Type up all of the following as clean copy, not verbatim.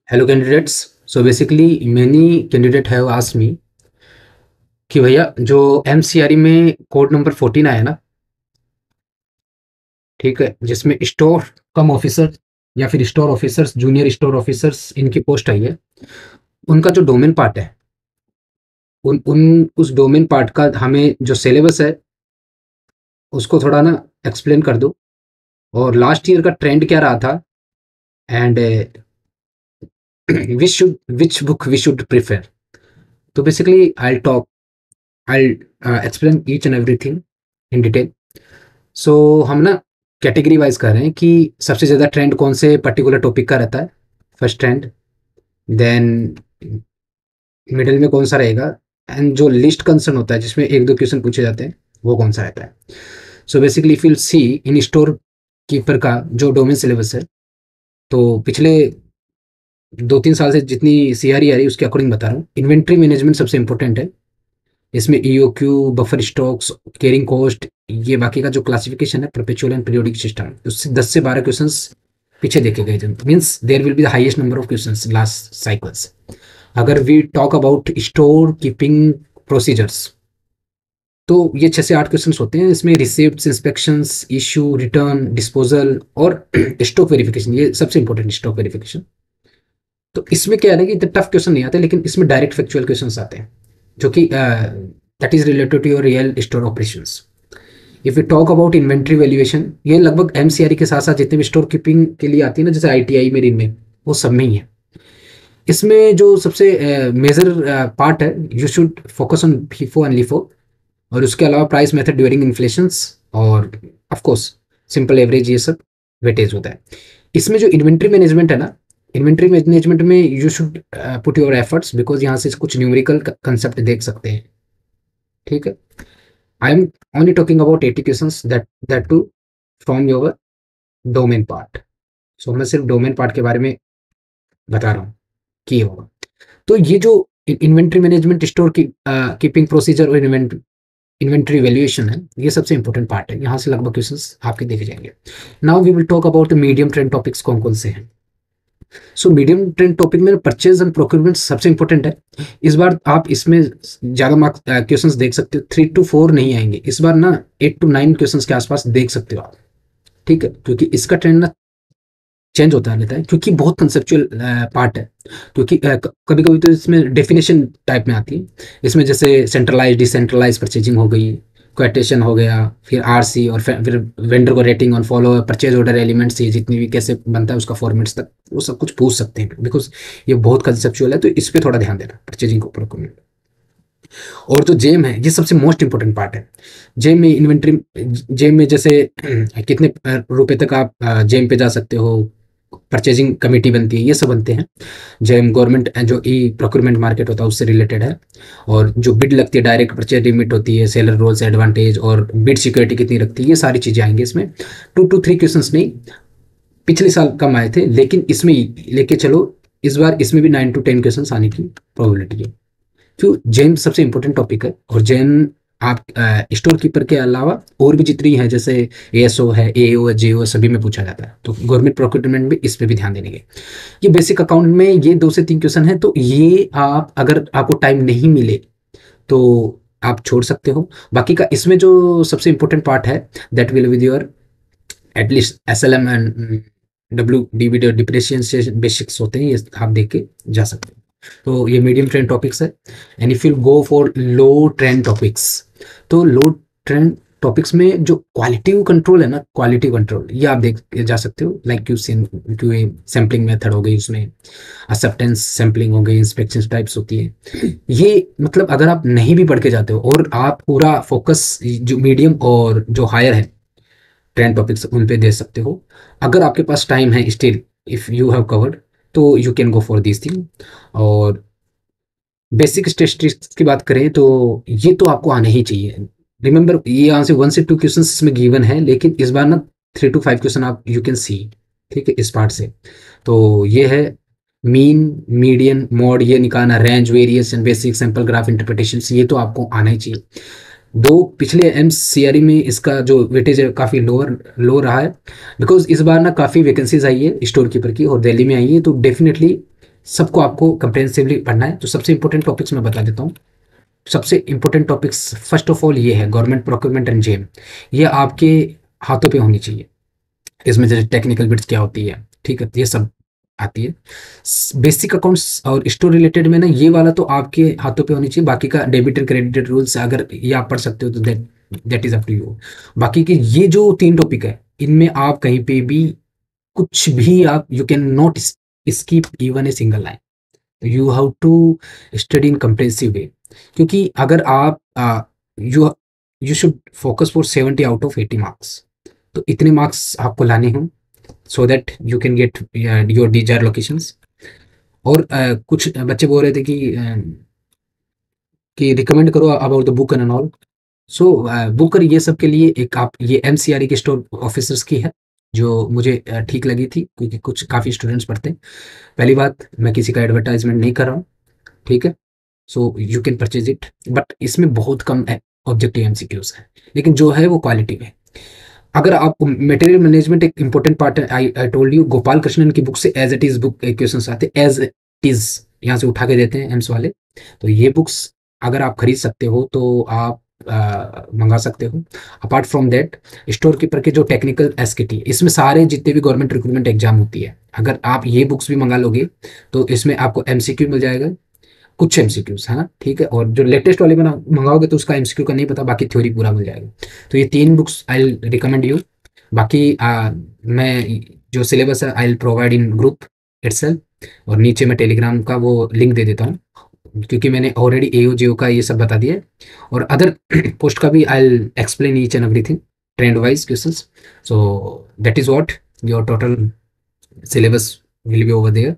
Hello candidates. So basically many candidate have asked me कि भैया जो एमसीआरई में कोड नंबर 14 आया ना, ठीक है, जिसमें स्टोर कम ऑफिसर या फिर store officers, junior store officers इनकी पोस्ट आई है। उनका जो डोमेन पार्ट है, उन उन उस डोमेन पार्ट का हमें जो सिलेबस है उसको थोड़ा ना एक्सप्लेन कर दो, और लास्ट ईयर का ट्रेंड क्या रहा था, and which book we should prefer. तो basically I explain each and everything in detail. So हम ना कैटेगरी वाइज कर रहे हैं कि सबसे ज़्यादा ट्रेंड कौन से पर्टिकुलर टॉपिक का रहता है, फर्स्ट ट्रेंड, देन मिडिल में कौन सा रहेगा, एंड जो लिस्ट कंसर्न होता है जिसमें एक दो क्वेश्चन पूछे जाते हैं वो कौन सा रहता है। So basically if you see in store keeper का जो डोमेन सिलेबस है, तो पिछले 2-3 साल से जितनी सीआरई आ रही है उसके अकॉर्डिंग बता रहा हूँ। इन्वेंट्री मैनेजमेंट सबसे इंपॉर्टेंट है। इसमें EOQ, buffer stocks, carrying cost, ये बाकी का जो क्लासिफिकेशन है, परपेचुअल एंड पीरियोडिक सिस्टम, उससे 10 से 12 क्वेश्चंस पीछे देखे गए थे। Means there will be the highest number of questions last cycles. अगर we talk about store keeping procedures, तो ये 6 से 8 क्वेश्चंस होते हैं। इसमें receipt, inspections, issue, return, disposal और स्टॉक वेरिफिकेशन, ये सबसे इंपॉर्टेंट स्टॉक वेरिफिकेशन। तो इसमें क्या है ना कि इतने टफ क्वेश्चन नहीं आते, लेकिन इसमें डायरेक्ट फैक्चुअल क्वेश्चंस आते हैं जो कि that is related to your real store operations. If you talk about inventory valuation, ये लगभग एमसीआरई के साथ साथ जितने भी स्टोर कीपिंग के लिए आती है ना, जैसे आईटीआई मेरिन में, वो सब में ही है। इसमें जो सबसे मेजर पार्ट है, you should focus on FIFO and LIFO, और उसके अलावा प्राइस मेथड ड्यूरिंग इन्फ्लेशंस, और ऑफ कोर्स सिंपल एवरेज, ये सब वेटेज होता है। इसमें जो इन्वेंट्री मैनेजमेंट है ना, इन्वेंट्री मैनेजमेंट में you should put your efforts, because यहाँ से कुछ न्यूमेरिकल कंसेप्ट देख सकते हैं, ठीक है। I am only talking about 80 questions that too from your domain part. So मैं सिर्फ डोमेन पार्ट के बारे में बता रहा हूँ कि ये होगा। तो ये जो इन्वेंट्री मैनेजमेंट, स्टोर की कीपिंग प्रोसीजर और इन्वेंट्री वैल्यूएशन है, ये सबसे इंपॉर्टेंट पार्ट है। यहाँ से लगभग क्वेश्चंस आपके देखे जाएंगे। Now we will talk about medium trend topics कौन कौन से हैं। सो मीडियम ट्रेंड टॉपिक में परचेज एंड प्रोक्योरमेंट सबसे इंपॉर्टेंट है। इस बार आप इसमें ज़्यादा मार्क्स क्वेश्चंस देख सकते हो, 3 to 4 नहीं आएंगे इस बार ना, 8 to 9 क्वेश्चंस के आसपास देख सकते हो आप, ठीक है, क्योंकि इसका ट्रेंड ना चेंज होता रहता है, क्योंकि बहुत कंसेप्चुअल पार्ट है। क्योंकि कभी कभी तो इसमें डेफिनेशन टाइप में आती है। इसमें जैसे सेंट्रलाइज, डिसेंट्रलाइज परचेजिंग हो गई, क्वेटेशन हो गया, फिर आरसी, और फिर वेंडर को rating on follow purchase order elements, ये जितनी भी कैसे बनता है उसका फॉर्मेट्स तक, वो सब कुछ पूछ सकते हैं, बिकॉज ये बहुत कंसेप्चुअल है। तो इस पर थोड़ा ध्यान देना परचेजिंग के ऊपर। और जो जेम है, ये सबसे मोस्ट इंपॉर्टेंट पार्ट है। जेम में इन्वेंट्री, जेम में जैसे कितने रुपए तक आप जेम पे जा सकते हो, परचेजिंग कमेटी बनती है, ये सब बनते हैं। जेम गवर्नमेंट जो ई प्रोक्योरमेंट मार्केट होता है उससे रिलेटेड है। और जो बिड लगती है, डायरेक्ट परचेज लिमिट होती है, सेलर रोल्स एडवांटेज, और बिड सिक्योरिटी कितनी रखती है, ये सारी चीज़ें आएंगी इसमें। 2 to 3 क्वेश्चन नहीं, पिछले साल कम आए थे, लेकिन इसमें लेके चलो, इस बार इसमें भी 9 to 10 क्वेश्चन आने की प्रोबेबिलिटी है। तो जैन सबसे इंपॉर्टेंट टॉपिक है। और जैन आप स्टोर कीपर के अलावा और भी जितनी है, जैसे एएसओ है, एओ है, जेओ, सभी में पूछा जाता है। तो गवर्नमेंट प्रोक्योरमेंट में इस पे भी ध्यान देने के, ये बेसिक अकाउंट में ये 2 से 3 क्वेश्चन है। तो ये आप, अगर आपको टाइम नहीं मिले तो आप छोड़ सकते हो। बाकी का इसमें जो सबसे इंपॉर्टेंट पार्ट है, that will with your at least SLM and W dB depreciation basics होते हैं, ये आप देख के जा सकते हैं। तो ये मीडियम ट्रेंड टॉपिक्स है। And if you go for low trend topics, तो लो ट्रेंड टॉपिक्स में जो क्वालिटी कंट्रोल है ना, क्वालिटी कंट्रोल, ये आप देख के जा सकते हो। लाइक क्यू सैम्पलिंग मेथड हो गई, उसमें एक्सेप्टेंस सैम्पलिंग हो गई, इंस्पेक्शन टाइप्स होती है। ये मतलब अगर आप नहीं भी पढ़ के जाते हो और आप पूरा फोकस जो मीडियम और जो हायर है ट्रेंड टॉपिक्स उन पे दे सकते हो, अगर आपके पास टाइम है still, if you have covered, तो you can go for this thing. और बेसिक स्टैटिस्टिक्स की बात करें तो ये तो आपको आना ही चाहिए। रिमेंबर, ये यहाँ से 1 से 2 क्वेश्चन इसमें गिवन है, लेकिन इस बार ना 3 to 5 क्वेश्चन आप यू कैन सी, ठीक है, इस पार्ट से। तो ये है मीन, मीडियन, मॉड, ये निकालना, range, variation, basic, sample graph interpretation, ये तो आपको आना ही चाहिए। दो पिछले एमसीआरई में इसका जो वेटेज है काफ़ी लो रहा है, बिकॉज इस बार ना काफ़ी वैकेंसीज आई है स्टोर कीपर की, और दिल्ली में आई है। तो डेफिनेटली सबको आपको कंप्रेहेंसिवली पढ़ना है। तो सबसे इंपॉर्टेंट टॉपिक्स मैं बता देता हूँ। सबसे important topics first of all ये है गवर्नमेंट प्रोक्योरमेंट एंड जेम। ये आपके हाथों पे होनी चाहिए। इसमें जैसे टेक्निकल बिट्स क्या होती है, ठीक है, ये सब आती है। बेसिक अकाउंट्स और स्टोर रिलेटेड में ना ये वाला तो आपके हाथों पे होनी चाहिए। बाकी का डेबिट एंड क्रेडिट रूल्स अगर ये आप पढ़ सकते हो तो that is up to you. बाकी के ये जो 3 टॉपिक है, इनमें आप कहीं पे भी कुछ भी आप you can not skip even a single line. You have to study in comprehensive way. क्योंकि अगर आप you you should focus for 70 out of 80 marks. तो इतने मार्क्स आपको लाने हों so that you can get your desire locations. और कुछ बच्चे बोल रहे थे कि रिकमेंड करो about the book and all. So book ये सब के लिए एक आप ये एमसीआरई के स्टोर ऑफिसर्स की है, जो मुझे ठीक लगी थी, क्योंकि कुछ काफ़ी स्टूडेंट्स पढ़ते हैं। पहली बात, मैं किसी का एडवर्टाइजमेंट नहीं कर रहा हूँ, ठीक है। So you can purchase it, but इसमें बहुत कम ऑब्जेक्टिव एमसीक्यूज है, लेकिन जो है वो क्वालिटी में। अगर आप मटेरियल मैनेजमेंट एक इंपॉर्टेंट पार्ट है, I told you, Gopal Krishnan की बुक से as it is book questions आते हैं, एज इट इज यहाँ से उठा के देते हैं एम्स वाले। तो ये बुक्स अगर आप खरीद सकते हो तो आप मंगा सकते हो। Apart from that, store keeper के जो टेक्निकल एसकेटी, इसमें सारे जितने भी गवर्नमेंट रिक्रूटमेंट एग्जाम होती है, अगर आप ये बुक्स भी मंगा लोगे तो इसमें आपको एमसीक्यू मिल जाएगा, कुछ एमसीक्यूज है ना, ठीक है। और जो लेटेस्ट वाले बना मंगाओगे तो उसका एमसीक्यू का नहीं पता, बाकी थ्योरी पूरा मिल जाएगा। तो ये 3 बुक्स आई रिकमेंड यू। बाकी मैं जो सिलेबस है I provide in group itself, और नीचे मैं टेलीग्राम का वो लिंक दे देता हूँ, क्योंकि मैंने ऑलरेडी एओ जेओ का ये सब बता दिया है। और अदर पोस्ट का भी I explain each and everything, trend wise questions. So that is what your total syllabus will be over there.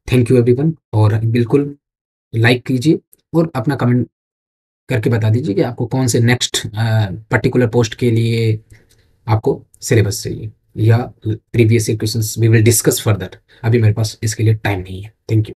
Thank you everyone. और बिल्कुल लाइक कीजिए और अपना कमेंट करके बता दीजिए कि आपको कौन से नेक्स्ट पर्टिकुलर पोस्ट के लिए आपको सिलेबस चाहिए, या previous questions we will discuss further. अभी मेरे पास इसके लिए टाइम नहीं है। Thank you.